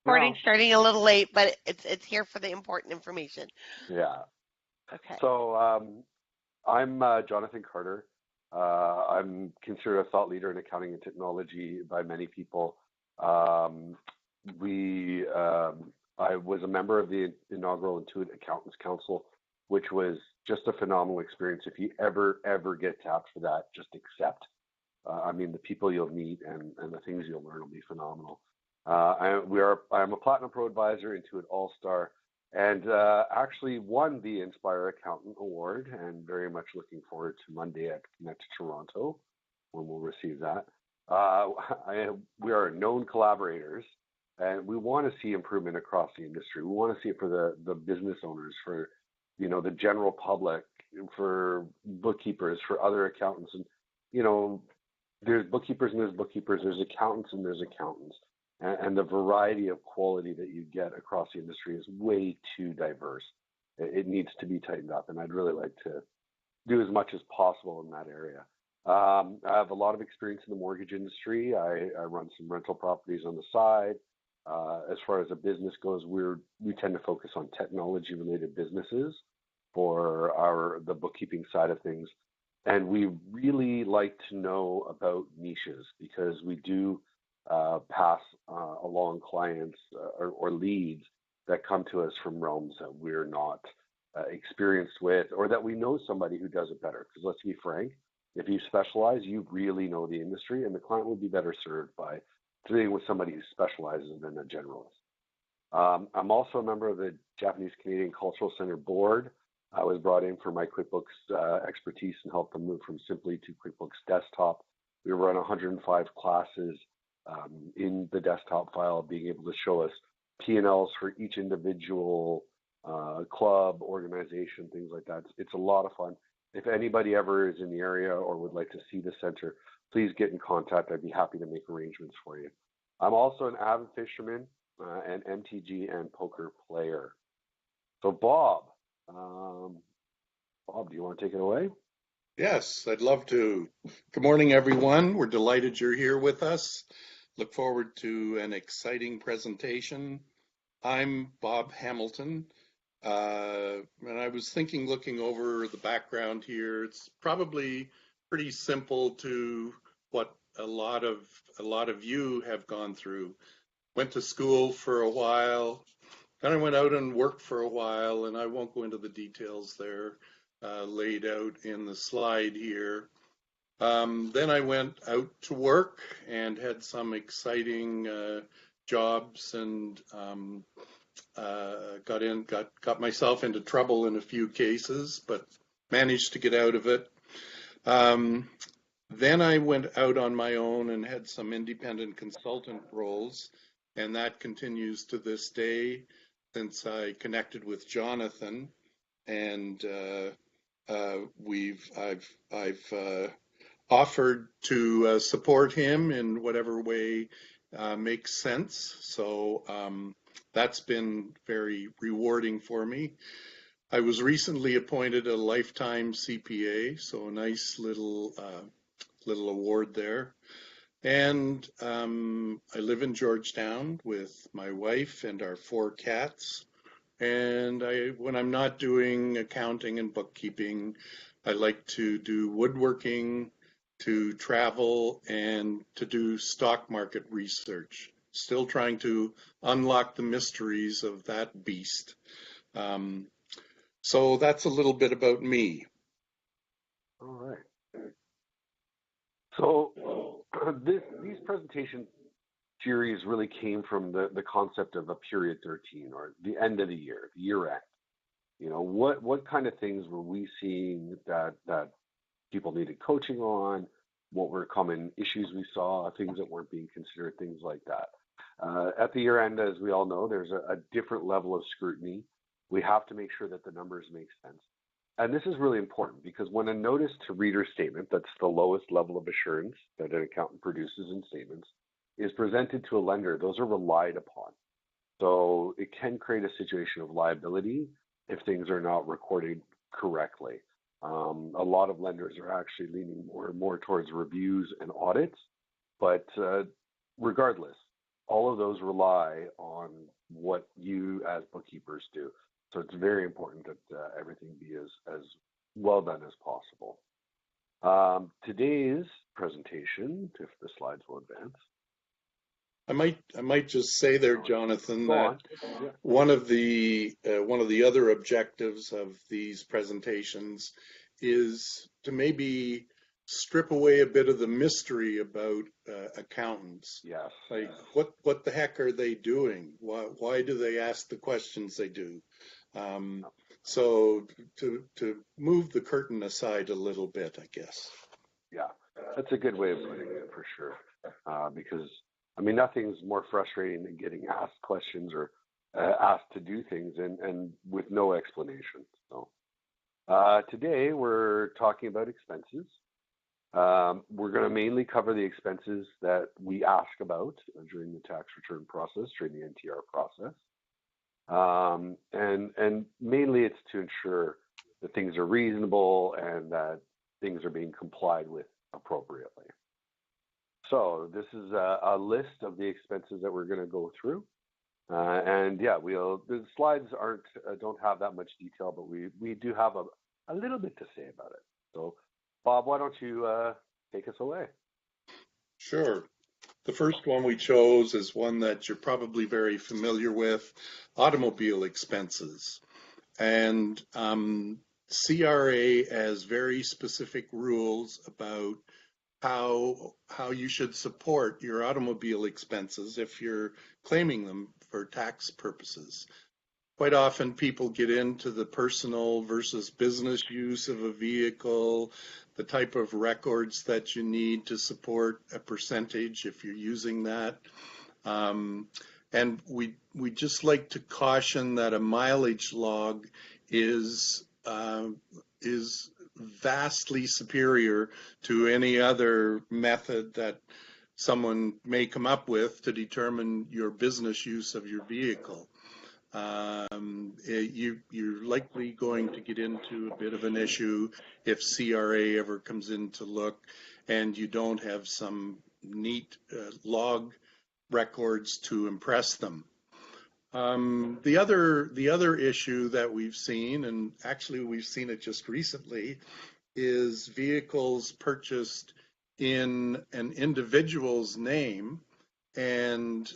Recording No. starting a little late, but it's here for the important information. Yeah. Okay. So I'm Jonathan Carter. I'm considered a thought leader in accounting and technology by many people. I was a member of the inaugural Intuit Accountants Council, which was just a phenomenal experience. If you ever get tapped for that, just accept. I mean, the people you'll meet and the things you'll learn will be phenomenal. I'm a Platinum ProAdvisor, Intuit All-Star, and actually won the Inspire Accountant Award, and very much looking forward to Monday at Connect Toronto when we'll receive that. We are known collaborators, and we want to see improvement across the industry. We want to see it for the business owners, for the general public, for bookkeepers, for other accountants, and there's bookkeepers and there's bookkeepers, there's accountants and there's accountants. And the variety of quality that you get across the industry is way too diverse. It needs to be tightened up, and I'd really like to do as much as possible in that area. I have a lot of experience in the mortgage industry. I run some rental properties on the side. As far as a business goes, we tend to focus on technology-related businesses for the bookkeeping side of things. And we really like to know about niches, because we do pass along clients or leads that come to us from realms that we're not experienced with, or that we know somebody who does it better. Because let's be frank, if you specialize, you really know the industry, and the client will be better served by dealing with somebody who specializes than a generalist. I'm also a member of the Japanese Canadian Cultural Center Board. I was brought in for my QuickBooks expertise and helped them move from Simply to QuickBooks Desktop. We run 105 classes in the desktop file, being able to show us P&Ls for each individual club, organization, things like that. It's a lot of fun. If anybody ever is in the area or would like to see the center, please get in contact. I'd be happy to make arrangements for you. I'm also an avid fisherman, an MTG and poker player. So Bob, do you want to take it away? Yes, I'd love to. Good morning, everyone. We're delighted you're here with us. Look forward to an exciting presentation. I'm Bob Hamilton, and I was looking over the background here, it's probably pretty simple to what a lot of you have gone through. Went to school for a while, then I went out and worked for a while, and I won't go into the details there laid out in the slide here. Then I went out to work and had some exciting jobs, and got myself into trouble in a few cases, but managed to get out of it. Then I went out on my own and had some independent consultant roles, and that continues to this day since I connected with Jonathan, and I've offered to support him in whatever way makes sense. So that's been very rewarding for me. I was recently appointed a lifetime CPA, so a nice little award there. And I live in Georgetown with my wife and our 4 cats. And when I'm not doing accounting and bookkeeping, I like to do woodworking, to travel, and to do stock market research. Still trying to unlock the mysteries of that beast. So that's a little bit about me. All right. So these presentation series really came from the concept of a period 13, or the end of the year end. What kind of things were we seeing that people needed coaching on? What were common issues we saw, things that weren't being considered, things like that. At the year end, as we all know, there's a different level of scrutiny. We have to make sure that the numbers make sense. And this is really important, because when a notice to reader statement, that's the lowest level of assurance that an accountant produces in statements, is presented to a lender, those are relied upon. So it can create a situation of liability if things are not recorded correctly. A lot of lenders are actually leaning more towards reviews and audits, but regardless, all of those rely on what you as bookkeepers do. So it's very important that everything be as well done as possible. Today's presentation, if the slides will advance. I might just say there, Jonathan, that Yeah. one of the other objectives of these presentations is to maybe strip away a bit of the mystery about accountants. Yes. Like, what the heck are they doing? Why do they ask the questions they do? So to move the curtain aside a little bit, I guess. Yeah, that's a good way of putting it for sure. Because I mean, nothing's more frustrating than getting asked questions or asked to do things and with no explanation. So today we're talking about expenses. We're going to mainly cover the expenses that we ask about during the tax return process, during the NTR process. And mainly it's to ensure that things are reasonable and that things are being complied with appropriately. So this is a list of the expenses that we're going to go through. And yeah, the slides don't have that much detail, but we do have a little bit to say about it. So Bob, why don't you take us away? Sure. The first one we chose is one that you're probably very familiar with, automobile expenses. And CRA has very specific rules about how you should support your automobile expenses if you're claiming them for tax purposes. Quite often people get into the personal versus business use of a vehicle, the type of records that you need to support a percentage if you're using that. And we just like to caution that a mileage log is vastly superior to any other method that someone may come up with to determine your business use of your vehicle. You're likely going to get into a bit of an issue if CRA ever comes in to look and you don't have some neat log records to impress them. The other issue that we've seen, and actually we've seen it just recently, is vehicles purchased in an individual's name and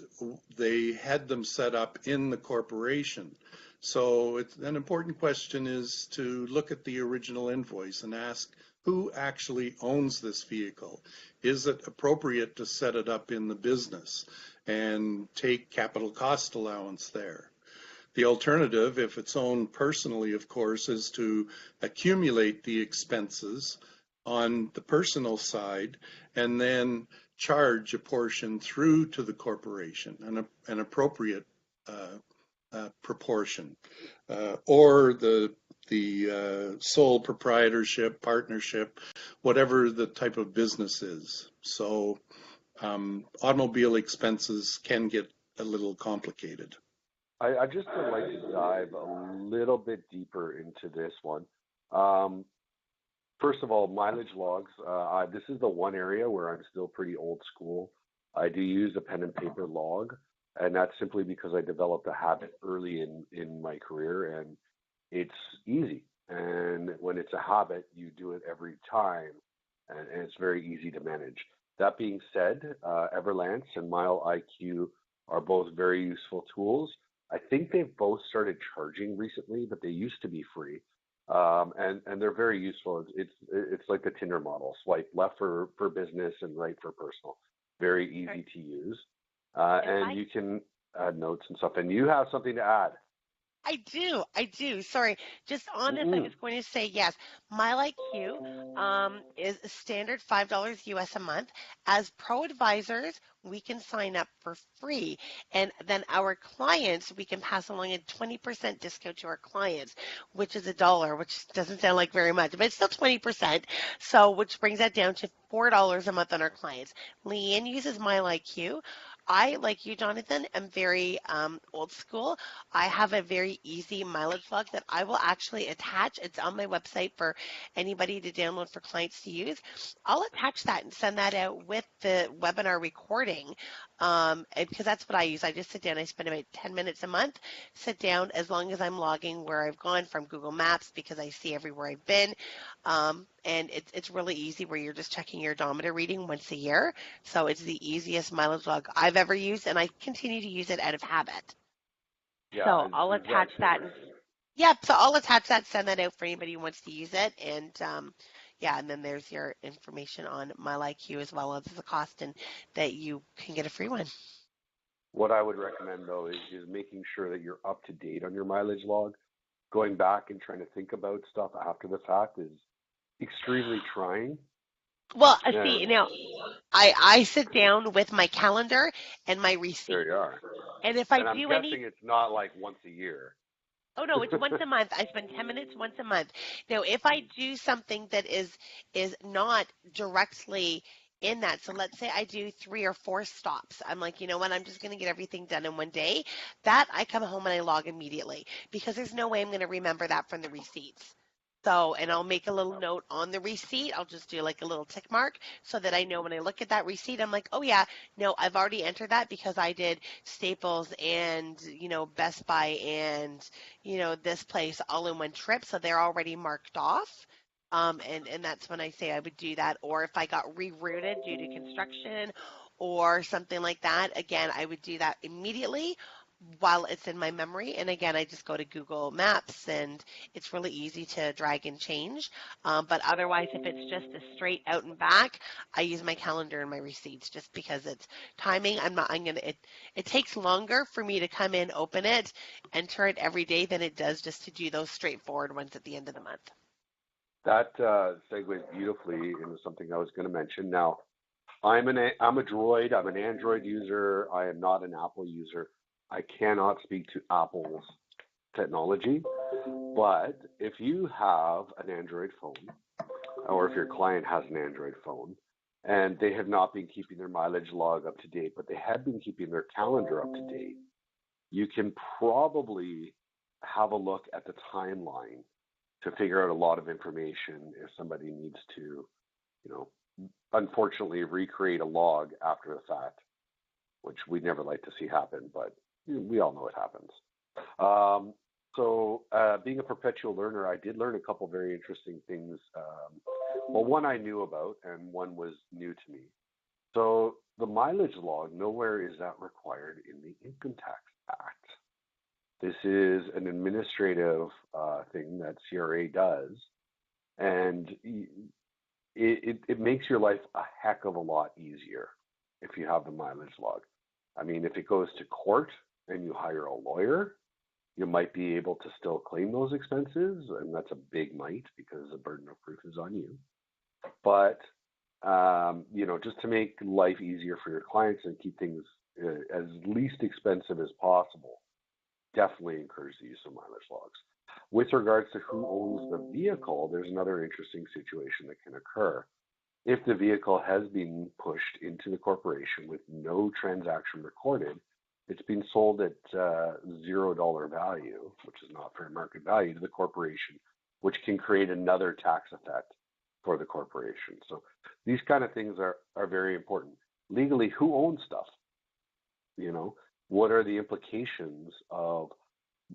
they had them set up in the corporation. So an important question is to look at the original invoice and ask who actually owns this vehicle. Is it appropriate to set it up in the business and take capital cost allowance there? The alternative, if it's owned personally, of course, is to accumulate the expenses on the personal side and then charge a portion through to the corporation, an appropriate proportion, or the sole proprietorship, partnership, whatever the type of business is. So automobile expenses can get a little complicated. I just would like to dive a little bit deeper into this one. First of all, mileage logs. This is the one area where I'm still pretty old school. I do use a pen and paper log, and that's simply because I developed a habit early in my career, and it's easy. And when it's a habit, you do it every time, and it's very easy to manage. That being said, Everlance and Mile IQ are both very useful tools. I think they've both started charging recently, but they used to be free. And they're very useful. It's like the Tinder model: swipe left for business and right for personal. Very easy to use, and you can add notes and stuff. And you have something to add. I do. Sorry. Just on this, I was going to say, yes, MyLikeQ is a standard $5 US a month. As ProAdvisors, we can sign up for free. And then our clients, we can pass along a 20% discount to our clients, which is $1, which doesn't sound like very much, but it's still 20%. So, which brings that down to $4 a month on our clients. Leanne uses MyLikeQ. I, like you, Jonathan, am very old school. I have a very easy mileage log that I will actually attach. It's on my website for anybody to download for clients to use. I'll attach that and send that out with the webinar recording and because that's what I use. I just sit down. I spend about 10 minutes a month, sit down as long as I'm logging where I've gone from Google Maps because I see everywhere I've been. And it's really easy where you're just checking your odometer reading once a year. So it's the easiest mileage log I've ever used, and I continue to use it out of habit. Yeah, So I'll is that attach that. And, yep. So I'll attach that, send that out for anybody who wants to use it. And yeah, and then there's your information on MileIQ as well as the cost and that you can get a free one. what I would recommend though is making sure that you're up to date on your mileage log. Going back and trying to think about stuff after the fact is extremely trying. Well, see, And now I sit down with my calendar and my there receipts. you are. And if I And I'm do any guessing it's not like once a year. Oh no, it's once a month. I spend 10 minutes once a month. Now, if I do something that is not directly in that, so let's say I do 3 or 4 stops. I'm like, you know what? I'm just going to get everything done in one day. That I come home and I log immediately because there's no way I'm going to remember that from the receipts. So, and I'll make a little note on the receipt. I'll just do like a little tick mark so that I know when I look at that receipt, I'm like, oh yeah, no, I've already entered that because I did Staples and, Best Buy and this place all in one trip, so they're already marked off. And that's when I say I would do that. Or if I got rerouted due to construction or something like that, again, I would do that immediately while it's in my memory. And again, I just go to Google Maps and it's really easy to drag and change. But otherwise, if it's just a straight out and back, I use my calendar and my receipts just because it's timing. It takes longer for me to come in, open it, enter it every day than it does just to do those straightforward ones at the end of the month. That segues beautifully into something I was going to mention. Now, I'm a Droid. I'm an Android user. I am not an Apple user. I cannot speak to Apple's technology, but if you have an Android phone, or if your client has an Android phone, and they have not been keeping their mileage log up to date, but they have been keeping their calendar up to date, you can probably have a look at the timeline to figure out a lot of information if somebody needs to, unfortunately recreate a log after the fact, which we'd never like to see happen, but we all know it happens. So being a perpetual learner, I did learn a couple very interesting things. Well, one I knew about and one was new to me. So the mileage log, nowhere is that required in the Income Tax Act. This is an administrative thing that CRA does, and it makes your life a heck of a lot easier if you have the mileage log. I mean, if it goes to court and you hire a lawyer, you might be able to still claim those expenses, and that's a big might because the burden of proof is on you. But just to make life easier for your clients and keep things as least expensive as possible, definitely encourage the use of mileage logs. With regards to who owns the vehicle, there's another interesting situation that can occur. If the vehicle has been pushed into the corporation with no transaction recorded, it's been sold at $0 value, which is not fair market value, to the corporation, which can create another tax effect for the corporation. So these kind of things are very important. Legally, who owns stuff? What are the implications of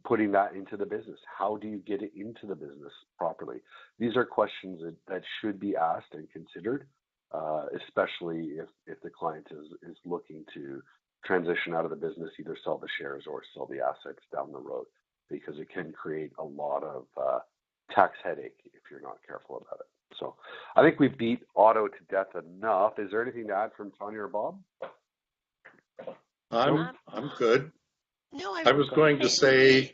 putting that into the business? How do you get it into the business properly? These are questions that should be asked and considered, especially if the client is looking to transition out of the business, either sell the shares or sell the assets down the road, because it can create a lot of tax headache if you're not careful about it. So I think we beat auto to death enough. Is there anything to add from Tanya or Bob? I'm good. No, I was going to say,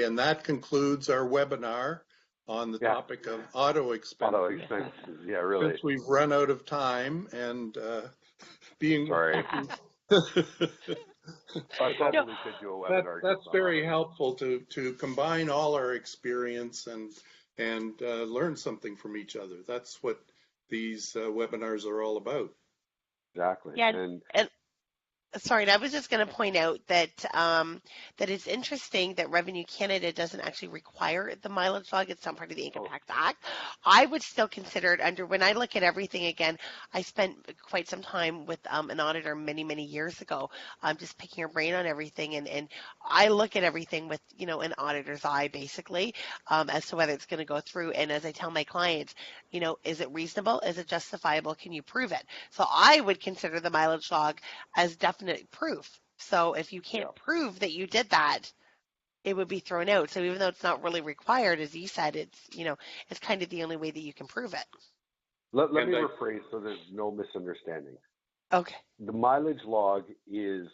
and that concludes our webinar on the topic of auto expenses. Auto expenses, yeah, really. Since we've run out of time and being sorry. I probably could do a webinar. That's very helpful to combine all our experience and learn something from each other. That's what these webinars are all about. Exactly. Yeah, and Sorry, and I was just going to point out that that it's interesting that Revenue Canada doesn't actually require the mileage log. It's not part of the Income Oh, Tax Act. I would still consider it under. When I look at everything again, I spent quite some time with an auditor many, many years ago, just picking her brain on everything, and I look at everything with an auditor's eye, basically, as to whether it's going to go through. And as I tell my clients, is it reasonable? Is it justifiable? Can you prove it? So I would consider the mileage log as definite proof. So if you yeah. can't prove that you did that, it would be thrown out. So even though it's not really required, as you said, it's kind of the only way that you can prove it. Let me rephrase so there's no misunderstanding. Okay. The mileage log is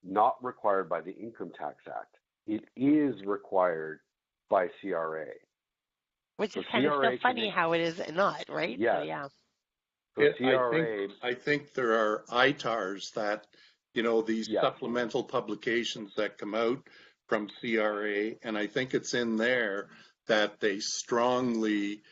not required by the Income Tax Act. It is required by CRA. Which So is kind of CRA still funny how it is not, right? Yes. So yeah. So CRA. I think there are ITARs that, these Yes. supplemental publications that come out from CRA, and I think it's in there that they strongly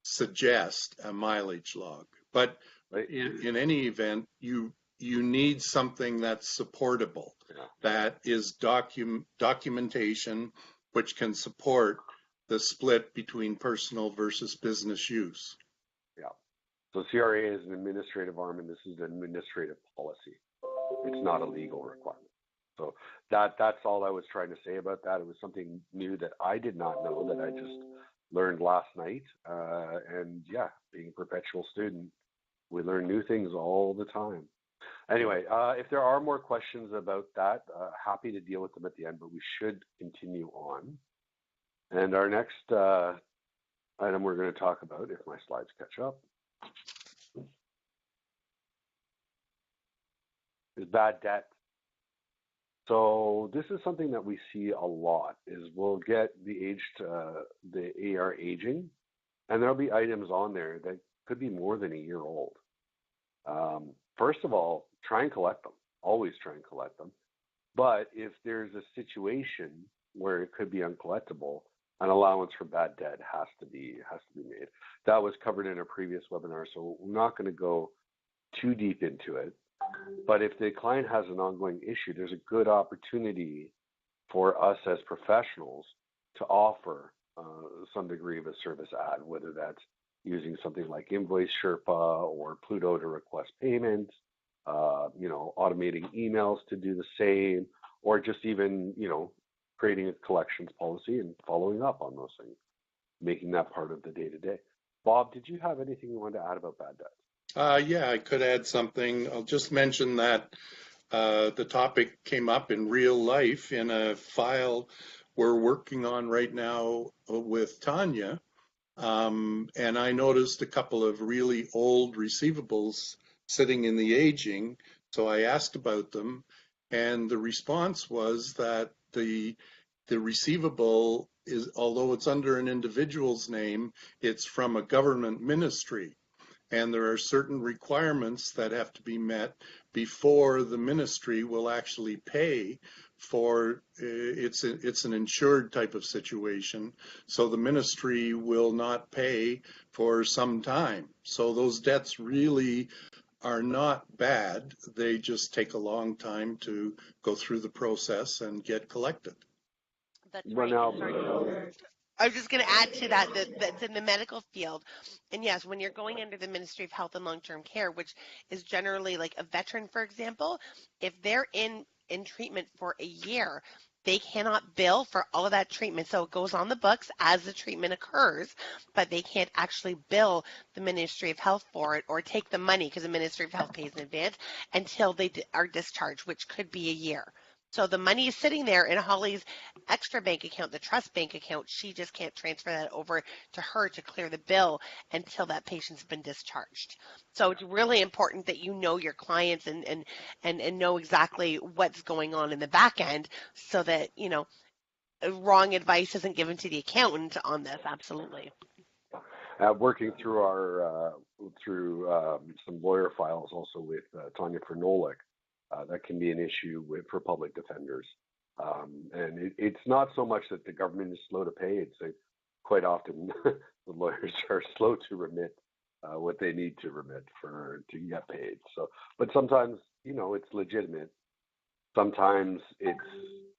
suggest a mileage log. But Right. in any event, you need something that's supportable, Yeah. that is documentation which can support the split between personal versus business use. Yeah. So CRA is an administrative arm, and this is an administrative policy. It's not a legal requirement. So that's all I was trying to say about that. It was something new that I did not know that I just learned last night. And yeah, being a perpetual student, we learn new things all the time. Anyway, if there are more questions about that, happy to deal with them at the end, but we should continue on. And our next item we're going to talk about, if my slides catch up, is bad debt. So this is something that we see a lot, is we'll get the AR aging, and there'll be items on there that could be more than a year old. First of all, try and collect them. Always try and collect them. But if there's a situation where it could be uncollectible, an allowance for bad debt has to be made. That was covered in a previous webinar, so we're not going to go too deep into it. But if the client has an ongoing issue, there's a good opportunity for us as professionals to offer some degree of a service add, whether that's using something like Invoice Sherpa or Pluto to request payments, automating emails to do the same, or just even, creating a collections policy and following up on those things, making that part of the day-to-day. Bob, did you have anything you wanted to add about bad debt? Yeah, I could add something. I'll just mention that the topic came up in real life in a file we're working on right now with Tanya. And I noticed a couple of really old receivables sitting in the aging. So I asked about them, and the response was that the receivable is, although it's under an individual's name, it's from a government ministry. And there are certain requirements that have to be met before the ministry will actually pay for it's an insured type of situation. So the ministry will not pay for some time. So those debts really are not bad. They just take a long time to go through the process and get collected. That's Well, right. now, I was just going to add to that that's in the medical field. And yes, when you're going under the Ministry of Health and Long-Term Care, which is generally like a veteran, for example, if they're in treatment for a year, they cannot bill for all of that treatment. So it goes on the books as the treatment occurs, but they can't actually bill the Ministry of Health for it or take the money, because the Ministry of Health pays in advance, until they are discharged, which could be a year. So the money is sitting there in Holly's extra bank account, the trust bank account. She just can't transfer that over to her to clear the bill until that patient's been discharged. So it's really important that you know your clients and know exactly what's going on in the back end, so that, wrong advice isn't given to the accountant on this. Absolutely. working through some lawyer files also with Tanya Fernolik, that can be an issue for public defenders. And it's not so much that the government is slow to pay. It's quite often the lawyers are slow to remit what they need to remit to get paid. So, but sometimes, it's legitimate sometimes it's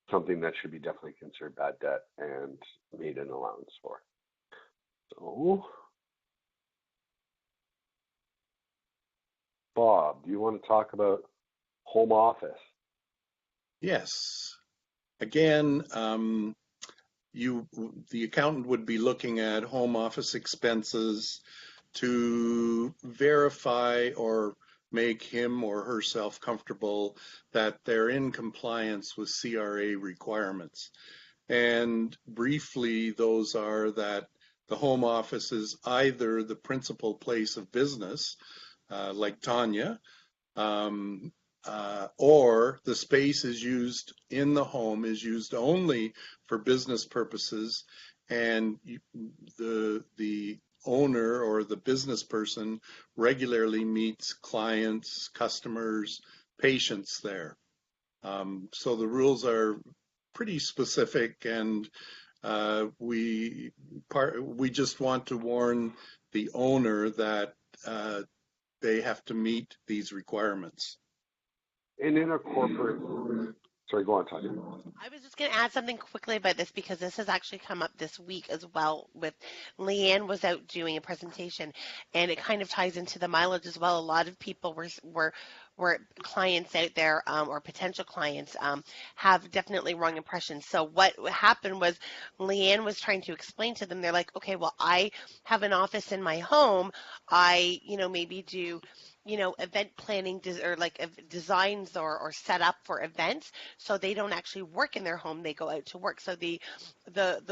something that should be definitely considered bad debt and made an allowance for. So, Bob, do you want to talk about home office? Yes. Again, the accountant would be looking at home office expenses to verify or make him or herself comfortable that they're in compliance with CRA requirements. And briefly, those are that the home office is either the principal place of business, like Tanya, or the space is used in the home is used only for business purposes, and the owner or the business person regularly meets clients, customers, patients there. So the rules are pretty specific, and we just want to warn the owner that they have to meet these requirements. And in a corporate, sorry, go on, Tanya. I was just going to add something quickly about this because this has actually come up this week as well. With Leanne was out doing a presentation, and it kind of ties into the mileage as well. A lot of people were clients out there, or potential clients, have definitely wrong impressions. So what happened was Leanne was trying to explain to them. They're like, okay, well, I have an office in my home. I, maybe do event planning or like designs or set up for events, so they don't actually work in their home, they go out to work. So the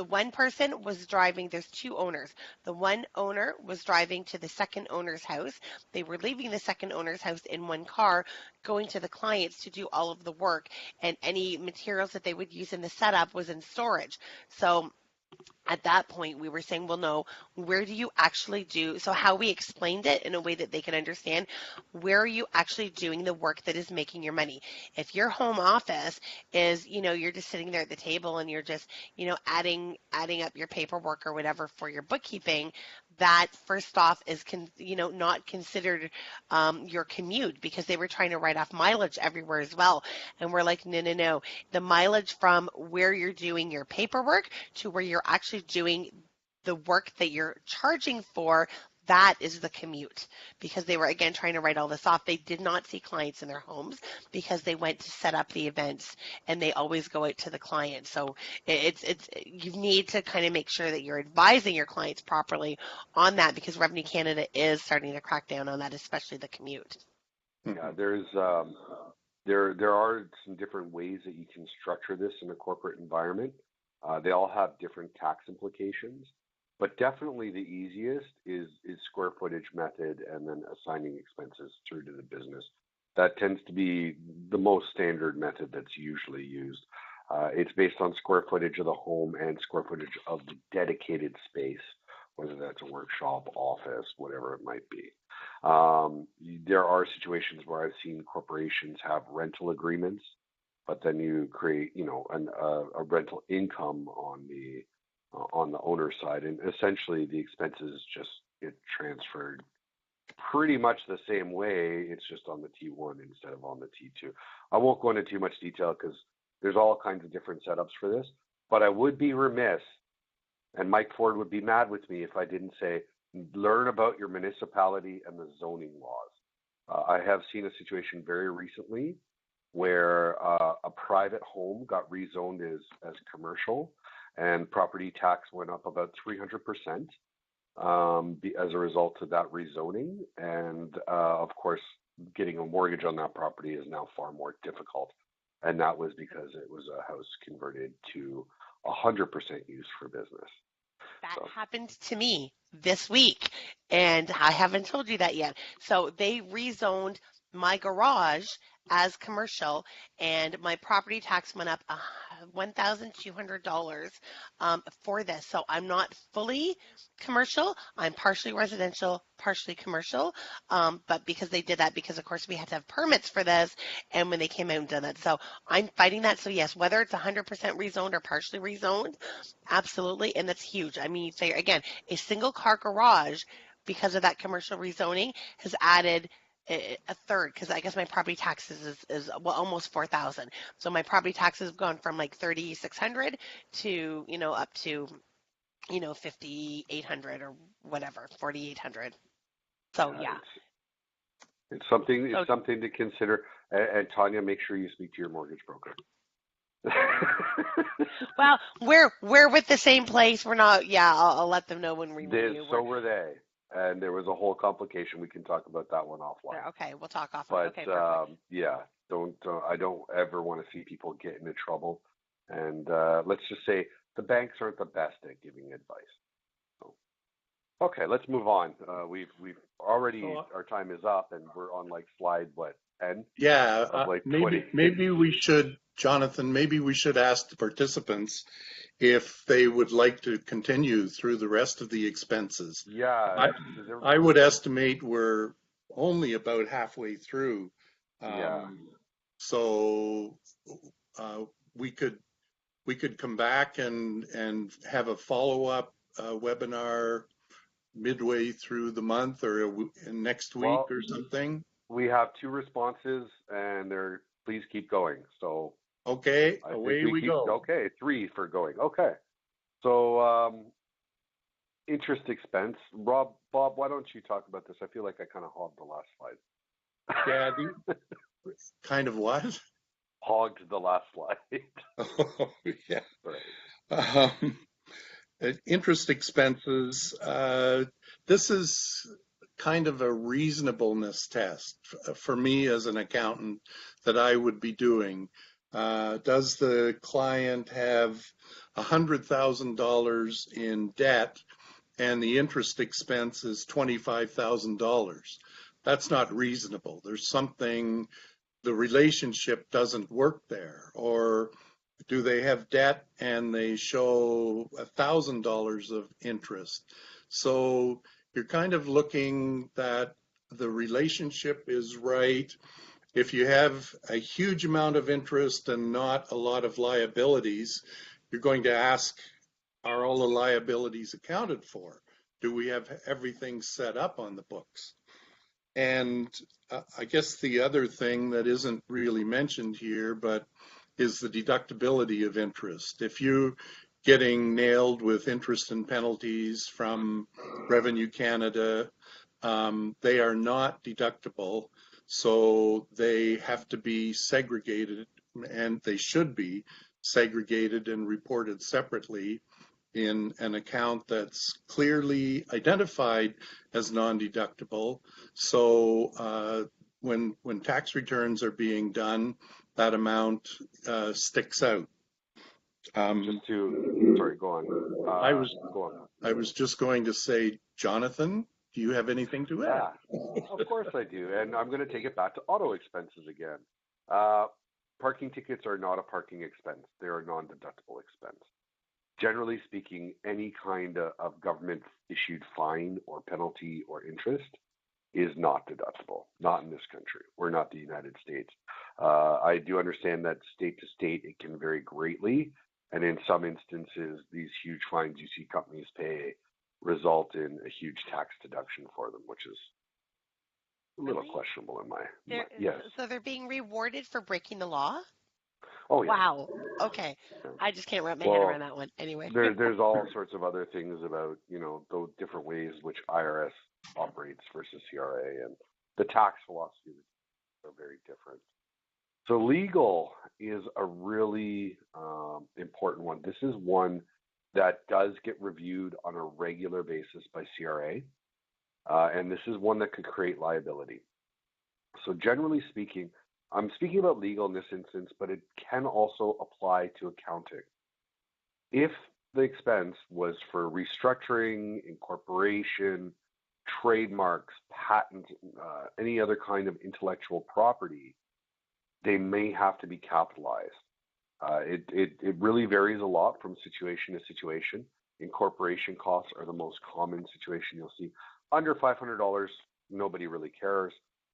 one person was driving, there's two owners. The one owner was driving to the second owner's house. They were leaving the second owner's house in one car, going to the clients to do all of the work, and any materials that they would use in the setup was in storage. So at that point, we were saying, well, no, where do you actually do? So how we explained it in a way that they can understand, where are you actually doing the work that is making your money? If your home office is, you're just sitting there at the table and you're just, adding up your paperwork or whatever for your bookkeeping, that first off is, not considered your commute, because they were trying to write off mileage everywhere as well. And we're like, no, no, no. The mileage from where you're doing your paperwork to where you're actually doing the work that you're charging for, that is the commute, because they were, again, trying to write all this off. They did not see clients in their homes because they went to set up the events, and they always go out to the client. So it's you need to kind of make sure that you're advising your clients properly on that, because Revenue Canada is starting to crack down on that, especially the commute. Yeah, there are some different ways that you can structure this in a corporate environment. They all have different tax implications, but definitely the easiest is square footage method and then assigning expenses through to the business. That tends to be the most standard method that's usually used. It's based on square footage of the home and square footage of the dedicated space, whether that's a workshop, office, whatever it might be. There are situations where I've seen corporations have rental agreements, but then you create, a rental income on the owner side, and essentially the expenses just get transferred pretty much the same way. It's just on the T1 instead of on the T2. I won't go into too much detail because there's all kinds of different setups for this, but I would be remiss, and Mike Ford would be mad with me if I didn't say, learn about your municipality and the zoning laws. I have seen a situation very recently where a private home got rezoned as commercial, and property tax went up about 300% as a result of that rezoning. And of course, getting a mortgage on that property is now far more difficult. And that was because it was a house converted to 100% use for business. That happened to me this week, and I haven't told you that yet. So they rezoned my garage as commercial, and my property tax went up $1,200 for this. So I'm not fully commercial. I'm partially residential, partially commercial. But because they did that, because of course we had to have permits for this, and when they came out and done that, so I'm fighting that. So yes, whether it's 100% rezoned or partially rezoned, absolutely, and that's huge. I mean, you say again, a single car garage, because of that commercial rezoning, has added a third, because I guess my property taxes is well almost 4,000. So my property taxes have gone from like 3,600 to up to 5,800 or whatever, 4,800. So Yeah, yeah. it's something So to consider. And Tanya, make sure you speak to your mortgage broker. well, we're with the same place. We're not. Yeah, I'll let them know when we renew. So were they, and there was a whole complication. We can talk about that one offline. Okay, we'll talk off. But Okay, perfect. yeah, I don't ever want to see people get into trouble. And let's just say the banks aren't the best at giving advice. So, okay, let's move on. We've already our time is up, and we're on like slide 10? Yeah, Of like 20. maybe we should, Jonathan, maybe we should ask the participants if they would like to continue through the rest of the expenses. Yeah. I would estimate we're only about halfway through. Yeah. So we could come back and have a follow-up webinar midway through the month or next week or something. We have 2 responses, and they're please keep going. So okay, away we go. Okay, 3 for going. Okay, so interest expense. Bob, why don't you talk about this? I feel like I kind of hogged the last slide. Yeah, kind of what? Hogged the last slide. Oh, yeah. Right. Interest expenses. This is kind of a reasonableness test for me as an accountant that I would be doing. Does the client have $100,000 in debt and the interest expense is $25,000? That's not reasonable. There's something, the relationship doesn't work there. Or do they have debt and they show $1,000 of interest? So you're kind of looking that the relationship is right. If you have a huge amount of interest and not a lot of liabilities, you're going to ask, are all the liabilities accounted for? Do we have everything set up on the books? And I guess the other thing that isn't really mentioned here, but is the deductibility of interest. If you're getting nailed with interest and penalties from Revenue Canada, they are not deductible, so they have to be segregated, and they should be segregated and reported separately in an account that's clearly identified as non-deductible. So when tax returns are being done, that amount sticks out. Sorry, go on. I was just going to say, Jonathan, do you have anything to add? Of course I do, and I'm going to take it back to auto expenses again. Parking tickets are not a parking expense; they are a non-deductible expense. Generally speaking, any kind of government-issued fine or penalty or interest is not deductible. Not in this country. We're not the United States. I do understand that state to state it can vary greatly, and in some instances, these huge fines you see companies pay result in a huge tax deduction for them, which is a little questionable in my yes. So they're being rewarded for breaking the law? Oh, yeah. Wow. Okay. I just can't wrap my head around that one. Anyway. There's all sorts of other things about, those different ways which IRS operates versus CRA, and the tax philosophies are very different. So legal is a really important one. This is one that does get reviewed on a regular basis by CRA, and this is one that could create liability. So generally speaking, I'm speaking about legal in this instance, but it can also apply to accounting. If the expense was for restructuring, incorporation, trademarks, patents, any other kind of intellectual property, they may have to be capitalized. It really varies a lot from situation to situation. Incorporation costs are the most common situation you'll see. Under $500, nobody really cares.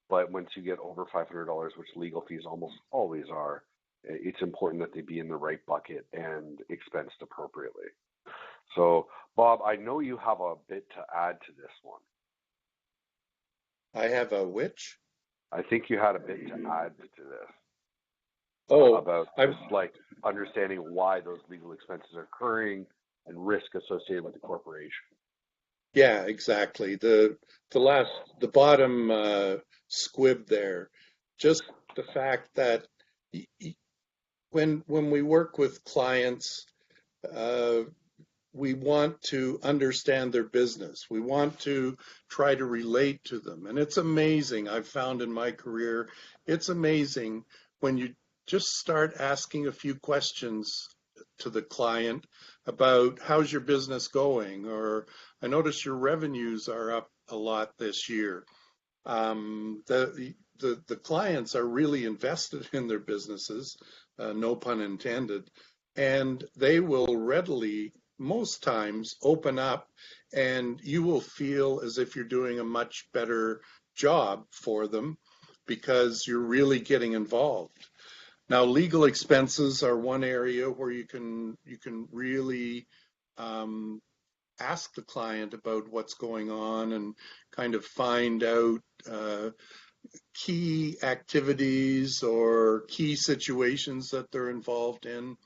But once you get over $500, which legal fees almost always are, it's important that they be in the right bucket and expensed appropriately. So, Bob, I know you have a bit to add to this one. I have a which? I think you had a bit to add to this Oh, about just like understanding why those legal expenses are occurring and risk associated with the corporation. yeah, exactly. The bottom squib there, just the fact that when we work with clients, uh, we want to understand their business. We want to try to relate to them. And it's amazing, I've found in my career, it's amazing when you just start asking a few questions to the client about how's your business going, or I notice your revenues are up a lot this year. The clients are really invested in their businesses, no pun intended, and they will readily, most times, open up, and you will feel as if you're doing a much better job for them because you're really getting involved. Now, legal expenses are one area where you can really ask the client about what's going on and kind of find out key activities or key situations that they're involved in.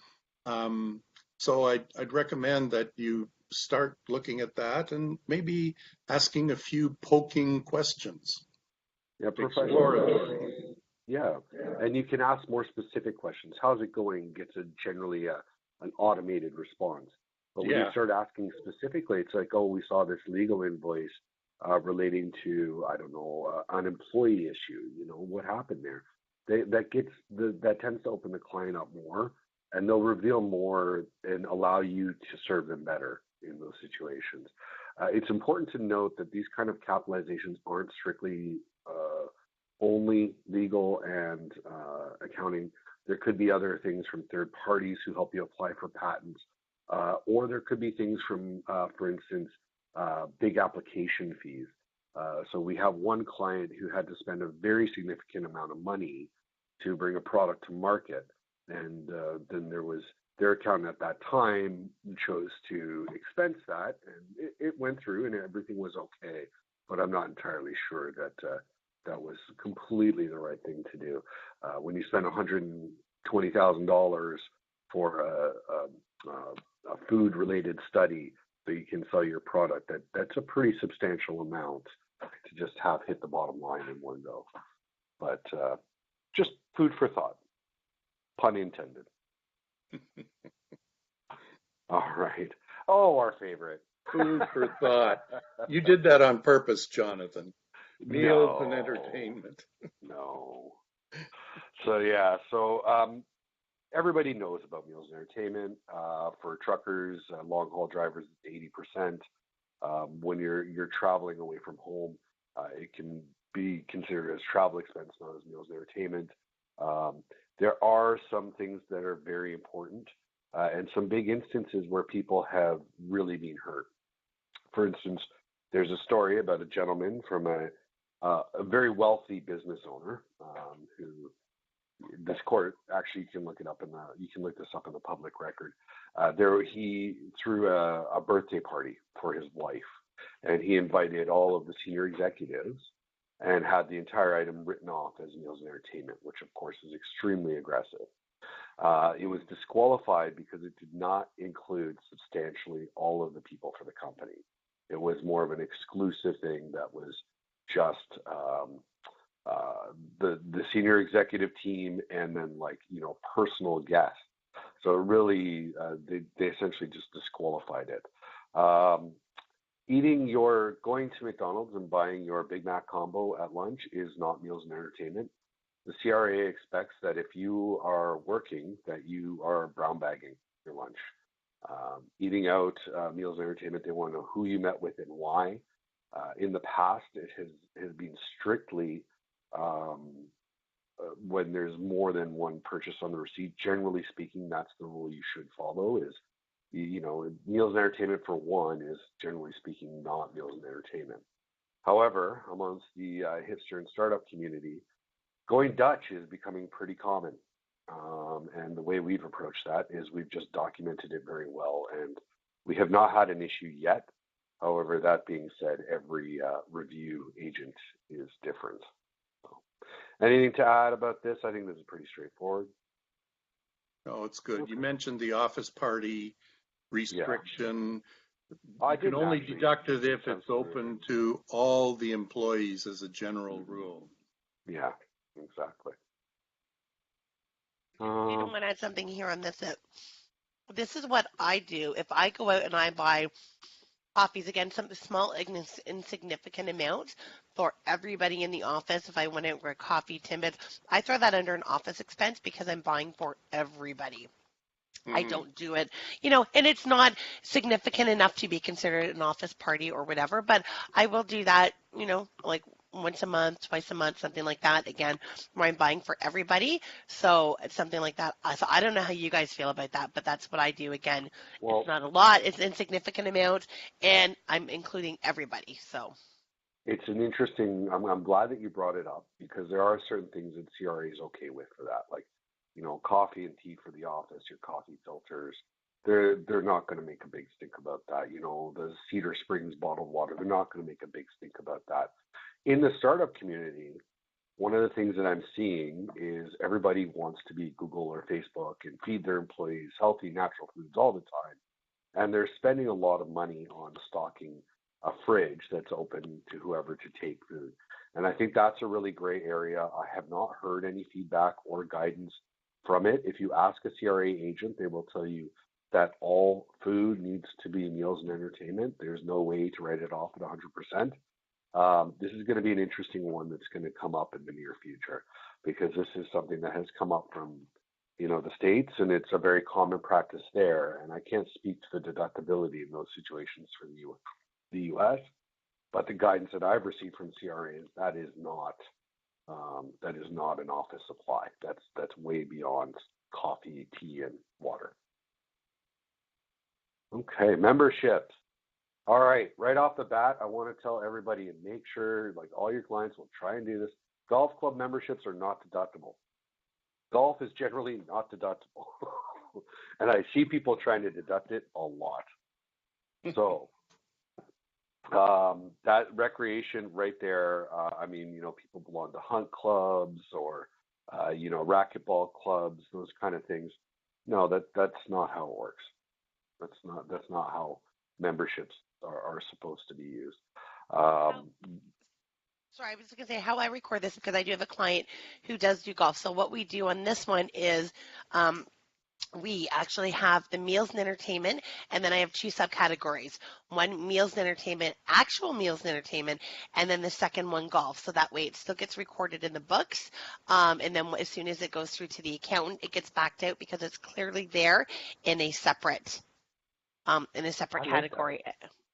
So I'd recommend that you start looking at that and maybe asking a few poking questions. Yeah, Exploratory. Yeah, and you can ask more specific questions. How's it going? Gets generally an automated response. But when you Yeah. start asking specifically, it's like, oh, we saw this legal invoice relating to, I don't know, an employee issue. You know, what happened there? That tends to open the client up more, and they'll reveal more and allow you to serve them better in those situations. It's important to note that these kind of capitalizations aren't strictly only legal and accounting. There could be other things from third parties who help you apply for patents, or there could be things from, for instance, big application fees. So we have one client who had to spend a very significant amount of money to bring a product to market, and then there was their accountant at that time chose to expense that, and it went through and everything was okay. But I'm not entirely sure that that was completely the right thing to do. When you spend $120,000 for a food-related study so you can sell your product, that's a pretty substantial amount to just have hit the bottom line in one go. But just food for thought, pun intended. All right. Oh, our favorite. Food for thought. You did that on purpose, Jonathan. Meals and No. entertainment. No. So everybody knows about meals and entertainment. For truckers, long haul drivers, it's 80%. When you're traveling away from home, it can be considered as travel expense, not as meals and entertainment. There are some things that are very important, and some big instances where people have really been hurt. For instance, there's a story about a gentleman from a very wealthy business owner who, this court, actually, you can look this up in the public record. He threw a birthday party for his wife, and he invited all of the senior executives and had the entire item written off as meals and entertainment, which of course is extremely aggressive. It was disqualified because it did not include substantially all of the people for the company. It was more of an exclusive thing that was just the senior executive team and then personal guests. So really, they essentially just disqualified it. Going to McDonald's and buying your Big Mac combo at lunch is not meals and entertainment. The CRA expects that if you are working, that you are brown bagging your lunch. Eating out, meals and entertainment, they want to know who you met with and why. In the past, it has been strictly when there's more than one purchase on the receipt. Generally speaking, that's the rule you should follow. Is meals and entertainment for one is generally speaking not meals and entertainment. However, amongst the hipster and startup community, going Dutch is becoming pretty common. And the way we've approached that is we've just documented it very well, and we have not had an issue yet. However, that being said, every review agent is different. So Anything to add about this? I think this is pretty straightforward. No, it's good. Okay. You mentioned the office party restriction. I You can didn't only actually. deduct it if it's open to all the employees as a general rule. Yeah, exactly. I don't want to add something here on this. This is what I do. If I go out and I buy coffees, again, some small, insignificant amounts for everybody in the office, if I went out for a coffee, Timbits, I throw that under an office expense because I'm buying for everybody. I don't do it, and it's not significant enough to be considered an office party or whatever, but I will do that, like once a month, twice a month, something like that, again, where I'm buying for everybody. So it's something like that. So I don't know how you guys feel about that, but that's what I do. Again, Well, it's not a lot, it's an insignificant amount, and I'm including everybody. So it's an interesting, I'm glad that you brought it up because there are certain things that CRA is okay with for that. Like, coffee and tea for the office, your coffee filters, they're not going to make a big stink about that. The Cedar Springs bottled water, they're not going to make a big stink about that. In the startup community, one of the things that I'm seeing is everybody wants to be Google or Facebook and feed their employees healthy, natural foods all the time. And they're spending a lot of money on stocking a fridge that's open to whoever to take food. And I think that's a really gray area. I have not heard any feedback or guidance from it. If you ask a CRA agent, they will tell you that all food needs to be meals and entertainment. There's no way to write it off at 100%. This is going to be an interesting one that's going to come up in the near future because this is something that has come up from the States, and it's a very common practice there. And I can't speak to the deductibility in those situations for the U.S., but the guidance that I've received from CRA is that is not an office supply. That's way beyond coffee, tea, and water. Okay, memberships. All right, right off the bat, I want to tell everybody and make sure, like all your clients will try and do this. Golf club memberships are not deductible. Golf is generally not deductible. And I see people trying to deduct it a lot. So that recreation right there, people belong to hunt clubs or, racquetball clubs, those kind of things. No, that's not how it works. That's not how memberships are supposed to be used. Sorry, I was going to say how I record this because I do have a client who does do golf. So what we do on this one is we actually have the meals and entertainment, and then I have two subcategories. One, meals and entertainment, actual meals and entertainment, and then the second one, golf. So that way it still gets recorded in the books, and then as soon as it goes through to the accountant, it gets backed out because it's clearly there in a separate category.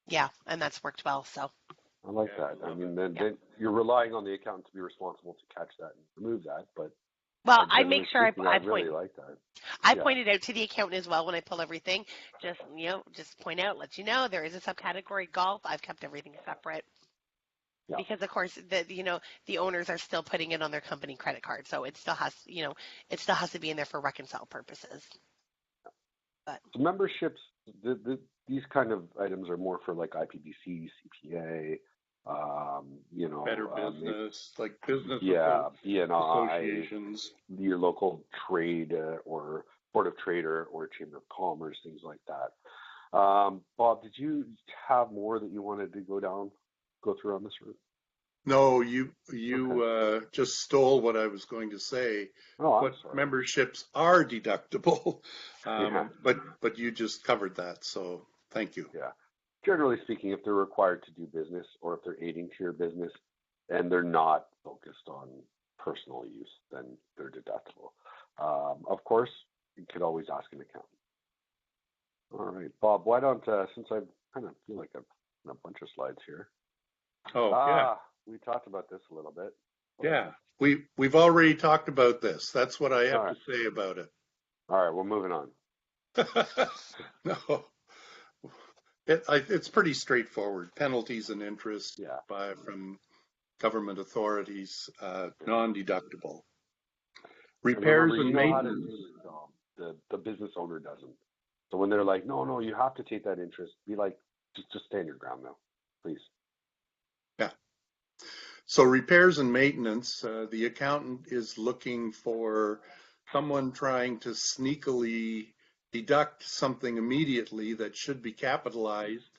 Yeah, and that's worked well. So I like that. Then you're relying on the accountant to be responsible to catch that and remove that, but well, I make sure I really like that. I point it out to the accountant as well when I pull everything. Just point out, let you know there is a subcategory golf. I've kept everything separate because, of course, the owners are still putting it on their company credit card, so it still has to be in there for reconcile purposes. But so memberships, these kind of items are more for like IPBC, CPA, Better Business, like business associations, your local trade or Board of Trade or Chamber of Commerce, things like that. Bob, did you have more that you wanted to go through on this route? No, you just stole what I was going to say. Sorry. Memberships are deductible, but you just covered that, so thank you. Yeah. Generally speaking, if they're required to do business or if they're aiding to your business and they're not focused on personal use, then they're deductible. Of course, you could always ask an accountant. All right, Bob, why don't, since I kind of feel like I've done a bunch of slides here. We talked about this a little bit. Yeah, we've already talked about this. That's what I have to say about it. All right, we're moving on. No. It's pretty straightforward. Penalties and interest from government authorities, non-deductible. Repairs and maintenance. The business owner doesn't. So when they're like, no, you have to take that interest, be like, just stand your ground now, please. Yeah. So repairs and maintenance, the accountant is looking for someone trying to sneakily deduct something immediately that should be capitalized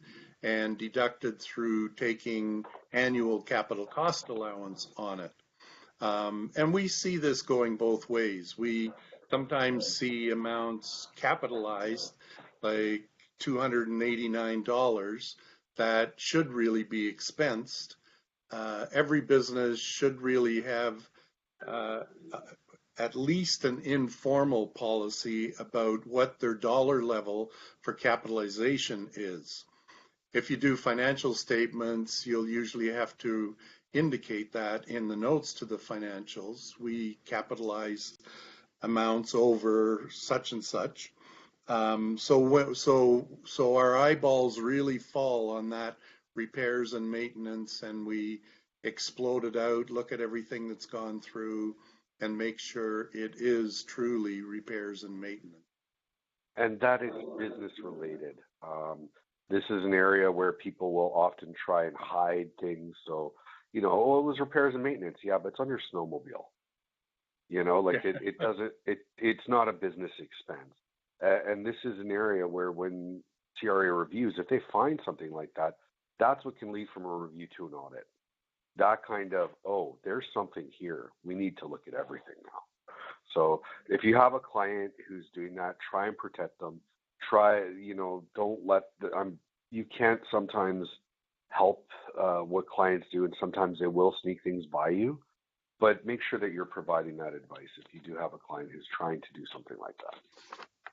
and deducted through taking annual capital cost allowance on it. And we see this going both ways. We sometimes see amounts capitalized, like $289, that should really be expensed. Every business should really have uh, at least an informal policy about what their dollar level for capitalization is. If you do financial statements, you'll usually have to indicate that in the notes to the financials. We capitalize amounts over such and such. So our eyeballs really fall on that repairs and maintenance, and we explode it out, look at everything that's gone through, and make sure it is truly repairs and maintenance. And that is business related. This is an area where people will often try and hide things. So, you know, oh, it was repairs and maintenance. Yeah, but it's on your snowmobile. You know, like it doesn't, it's not a business expense. And this is an area where when CRA reviews, if they find something like that, that's what can lead from a review to an audit. That kind of, oh, there's something here. We need to look at everything now. So if you have a client who's doing that, try and protect them. Try, you know, don't let you can't sometimes help what clients do, and sometimes they will sneak things by you. But make sure that you're providing that advice if you do have a client who's trying to do something like that,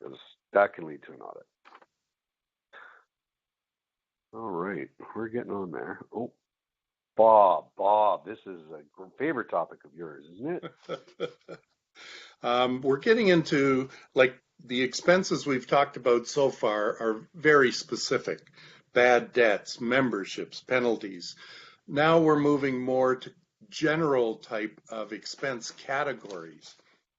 because that can lead to an audit. All right, we're getting on there. Oh, Bob, this is a favorite topic of yours, isn't it? We're getting into, like, the expenses we've talked about so far are very specific. Bad debts, memberships, penalties. Now we're moving more to general type of expense categories,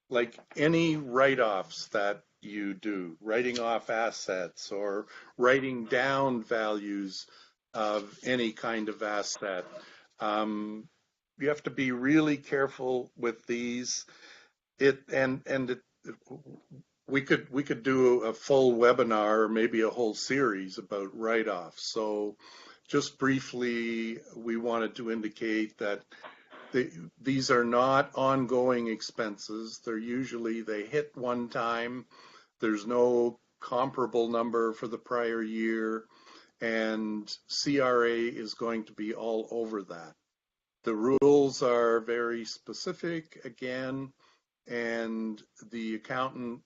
like any write-offs that you do, writing off assets or writing down values of any kind of asset. You have to be really careful with these. We could do a full webinar or maybe a whole series about write-offs. So just briefly, we wanted to indicate that these are not ongoing expenses. They hit one time. There's no comparable number for the prior year, and CRA is going to be all over that. The rules are very specific again, and the accountant,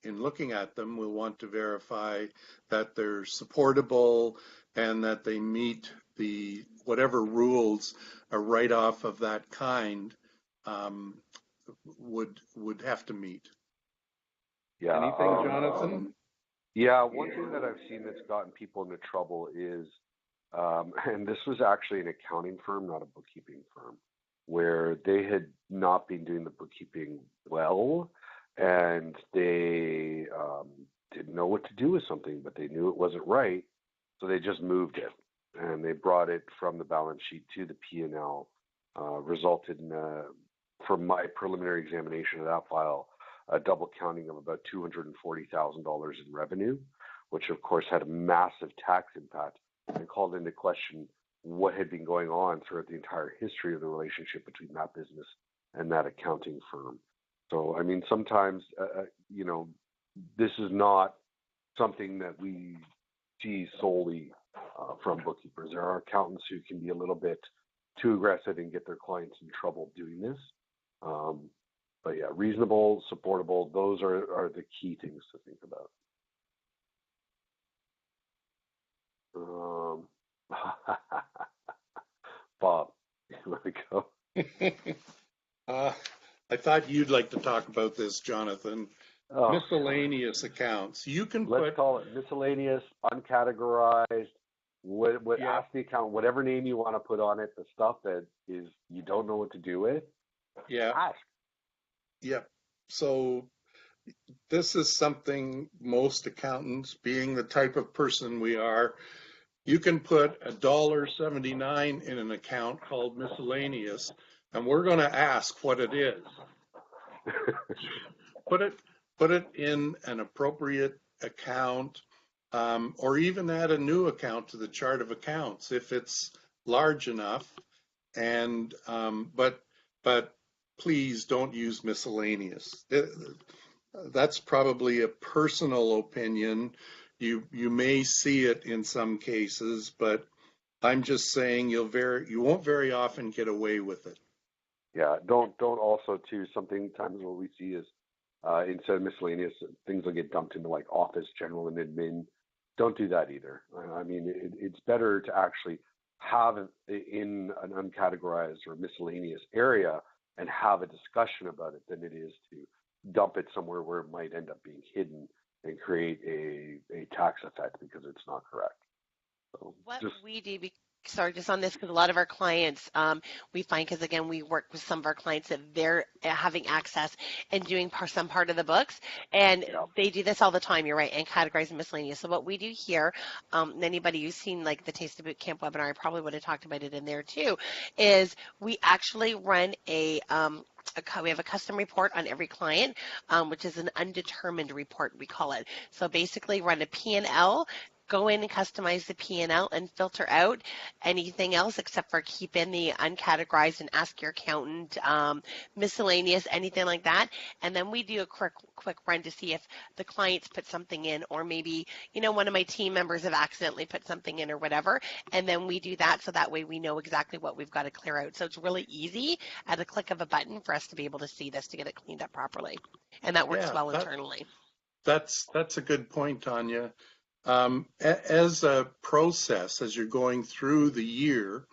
in looking at them, will want to verify that they're supportable and that they meet the whatever rules a write-off of that kind would have to meet. Yeah. Anything, Jonathan? Yeah, one thing that I've seen that's gotten people into trouble is, and this was actually an accounting firm, not a bookkeeping firm, where they had not been doing the bookkeeping well, and they didn't know what to do with something, but they knew it wasn't right, so they just moved it, and they brought it from the balance sheet to the P&L, resulted in, from my preliminary examination of that file, a double counting of about $240,000 in revenue, which of course had a massive tax impact and called into question what had been going on throughout the entire history of the relationship between that business and that accounting firm. So, I mean, sometimes, you know, this is not something that we see solely from bookkeepers. There are accountants who can be a little bit too aggressive and get their clients in trouble doing this. But yeah, reasonable, supportable, those are the key things to think about. Bob, you want to go? I thought you'd like to talk about this, Jonathan. Oh, miscellaneous accounts. You can let's call it miscellaneous, uncategorized. Ask the accountant whatever name you want to put on it. The stuff that is you don't know what to do with. Yeah. Ask. Yeah. So this is something most accountants, being the type of person we are, you can put $1.79 in an account called miscellaneous, and we're going to ask what it is. Put it in an appropriate account, or even add a new account to the chart of accounts if it's large enough. And but please don't use miscellaneous. That's probably a personal opinion. You may see it in some cases, but I'm just saying you won't very often get away with it. Yeah, don't also too. Sometimes what we see is instead of miscellaneous, things will get dumped into like office, general, and admin. Don't do that either. I mean, it's better to actually have it in an uncategorized or miscellaneous area and have a discussion about it than it is to dump it somewhere where it might end up being hidden and create a tax effect because it's not correct. So What just we do, sorry, just on this, because a lot of our clients, we find, because again, we work with some of our clients that they're having access and doing some part of the books, and yeah. they do this all the time, you're right, and categorize and miscellaneous. So what we do here, anybody who's seen like the Taste of Boot Camp webinar, I probably would have talked about it in there too, is we actually run we have a custom report on every client, which is an undetermined report, we call it. So basically run a P&L, go in and customize the P&L and filter out anything else except for keep in the uncategorized and ask your accountant, miscellaneous, anything like that. And then we do a quick run to see if the clients put something in, or maybe, one of my team members have accidentally put something in or whatever. And then we do that so that way we know exactly what we've got to clear out. So it's really easy at a click of a button for us to be able to see this to get it cleaned up properly. And that works well internally. That's a good point, Tanya. As a process, as you're going through the year,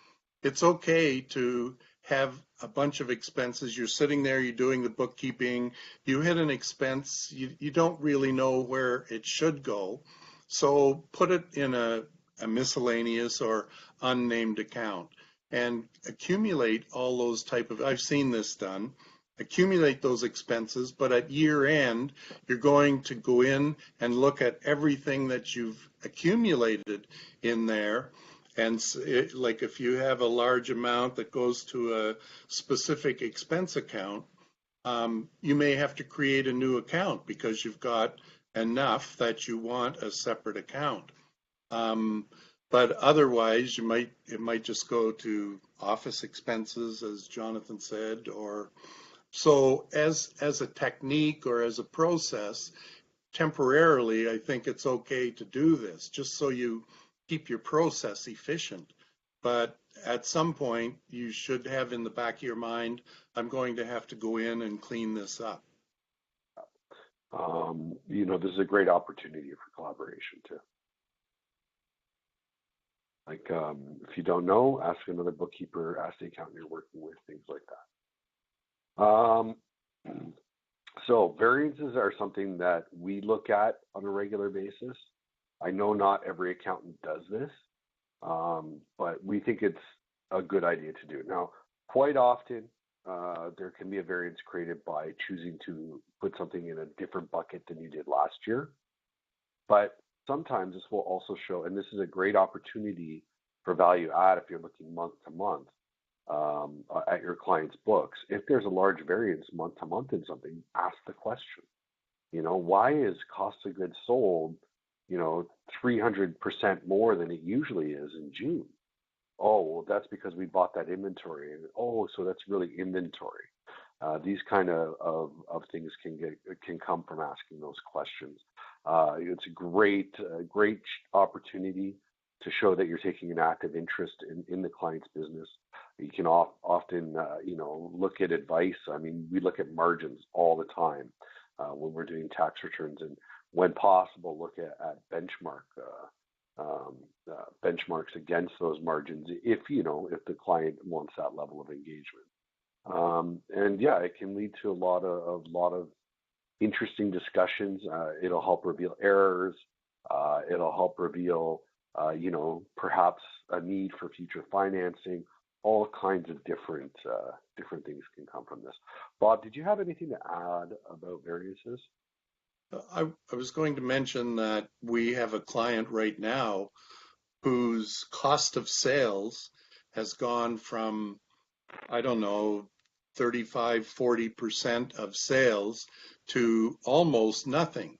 it's okay to have a bunch of expenses. You're sitting there, you're doing the bookkeeping, you hit an expense, you don't really know where it should go. So put it in a miscellaneous or unnamed account and accumulate all those I've seen this done. Accumulate those expenses, but at year end, you're going to go in and look at everything that you've accumulated in there. And like if you have a large amount that goes to a specific expense account, you may have to create a new account because you've got enough that you want a separate account. But otherwise, it might just go to office expenses, as Jonathan said, or so as a technique or as a process, temporarily, I think it's okay to do this just so you keep your process efficient. But at some point, you should have in the back of your mind, I'm going to have to go in and clean this up. This is a great opportunity for collaboration too. Like if you don't know, ask another bookkeeper, ask the accountant you're working with, things like that. So variances are something that we look at on a regular basis. I know not every accountant does this, but we think it's a good idea to do. Now, quite often, there can be a variance created by choosing to put something in a different bucket than you did last year. But sometimes this will also show, and this is a great opportunity for value add if you're looking month to month, at your client's books. If there's a large variance month to month in something, ask the question. Why is cost of goods sold, 300% more than it usually is in June? Oh, well, that's because we bought that inventory. And so that's really inventory. These kind of things can come from asking those questions. It's a great opportunity to show that you're taking an active interest in the client's business. You can often, look at advice. I mean, we look at margins all the time when we're doing tax returns, and when possible, look at benchmarks against those margins if the client wants that level of engagement. And yeah, it can lead to a lot of interesting discussions. It'll help reveal errors. It'll help reveal, perhaps a need for future financing. All kinds of different things can come from this. Bob, did you have anything to add about variances? I was going to mention that we have a client right now whose cost of sales has gone from, I don't know, 35, 40% of sales to almost nothing,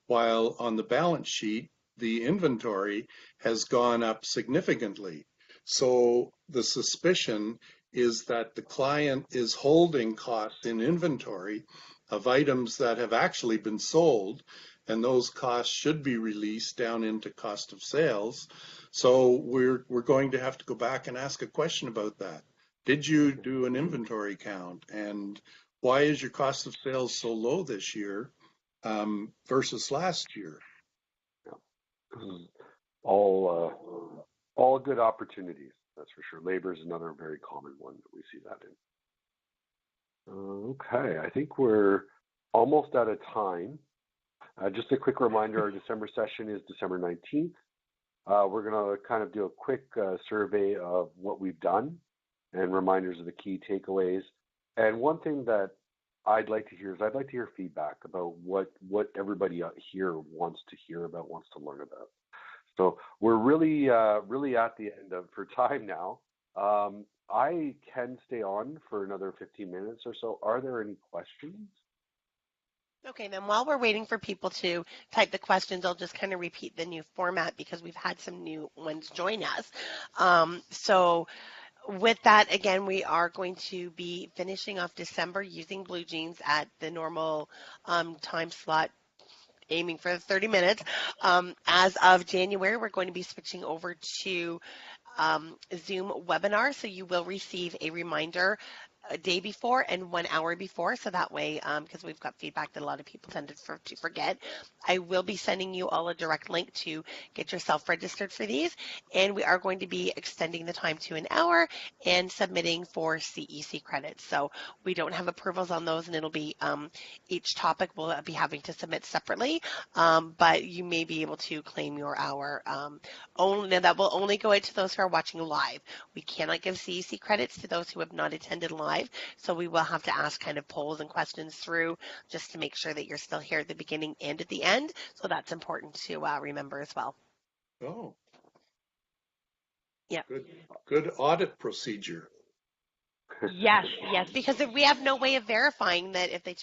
while on the balance sheet, the inventory has gone up significantly. So the suspicion is that the client is holding costs in inventory of items that have actually been sold, and those costs should be released down into cost of sales. So we're going to have to go back and ask a question about that. Did you do an inventory count? And why is your cost of sales so low this year versus last year? All good opportunities, that's for sure. Labor is another very common one that we see that in. Okay, I think we're almost out of time. Just a quick reminder, our December session is December 19th. We're going to kind of do a quick survey of what we've done and reminders of the key takeaways. And one thing that I'd like to hear is I'd like to hear feedback about what everybody here wants to hear about, wants to learn about. So we're really at the end for time now. I can stay on for another 15 minutes or so. Are there any questions? Okay, then while we're waiting for people to type the questions, I'll just kind of repeat the new format because we've had some new ones join us. So with that, again, we are going to be finishing off December using Blue Jeans at the normal time slot, aiming for 30 minutes. As of January, we're going to be switching over to Zoom webinar, so you will receive a reminder a day before and 1 hour before, so that way, because we've got feedback that a lot of people tend to forget, I will be sending you all a direct link to get yourself registered for these, and we are going to be extending the time to an hour and submitting for CEC credits. So we don't have approvals on those, and it'll be each topic will be having to submit separately, but you may be able to claim your hour. Only that will only go out to those who are watching live. We cannot give CEC credits to those who have not attended live, so we will have to ask kind of polls and questions through just to make sure that you're still here at the beginning and at the end. So that's important to remember as well. Oh, yeah. Good audit procedure. Yes, because if we have no way of verifying that if they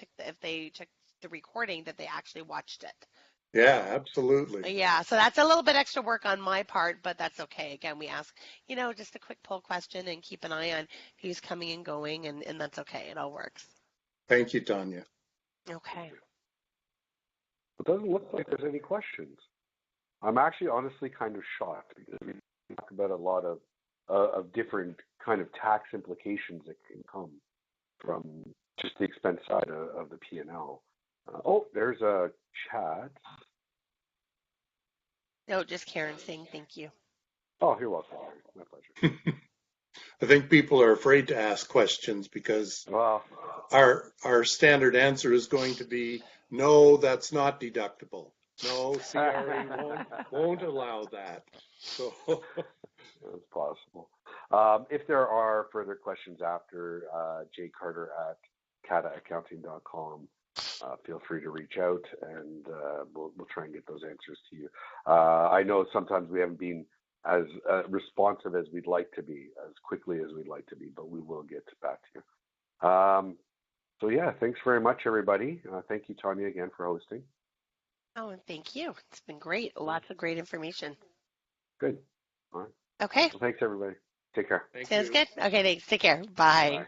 took the recording that they actually watched it. Yeah, absolutely. Yeah, so that's a little bit extra work on my part, but that's okay. Again, we ask, just a quick poll question and keep an eye on who's coming and going, and that's okay. It all works. Thank you, Tanya. Okay. It doesn't look like there's any questions. I'm actually honestly kind of shocked because we talk about a lot of different kind of tax implications that can come from just the expense side of the P&L. There's a chat. No, just Karen saying thank you. Oh, you're welcome. My pleasure. I think people are afraid to ask questions because our standard answer is going to be, no, that's not deductible. No, CRA won't allow that. So it's possible. If there are further questions after, jcarter@kataaccounting.com. Feel free to reach out, and we'll try and get those answers to you. I know sometimes we haven't been as responsive as we'd like to be, as quickly as we'd like to be, but we will get back to you. So yeah, thanks very much, everybody. Thank you, Tanya, again for hosting. Oh, and thank you. It's been great. Lots of great information. Good. All right. Okay. Well, thanks, everybody. Take care. Sounds good. Okay, thanks. Take care. Bye.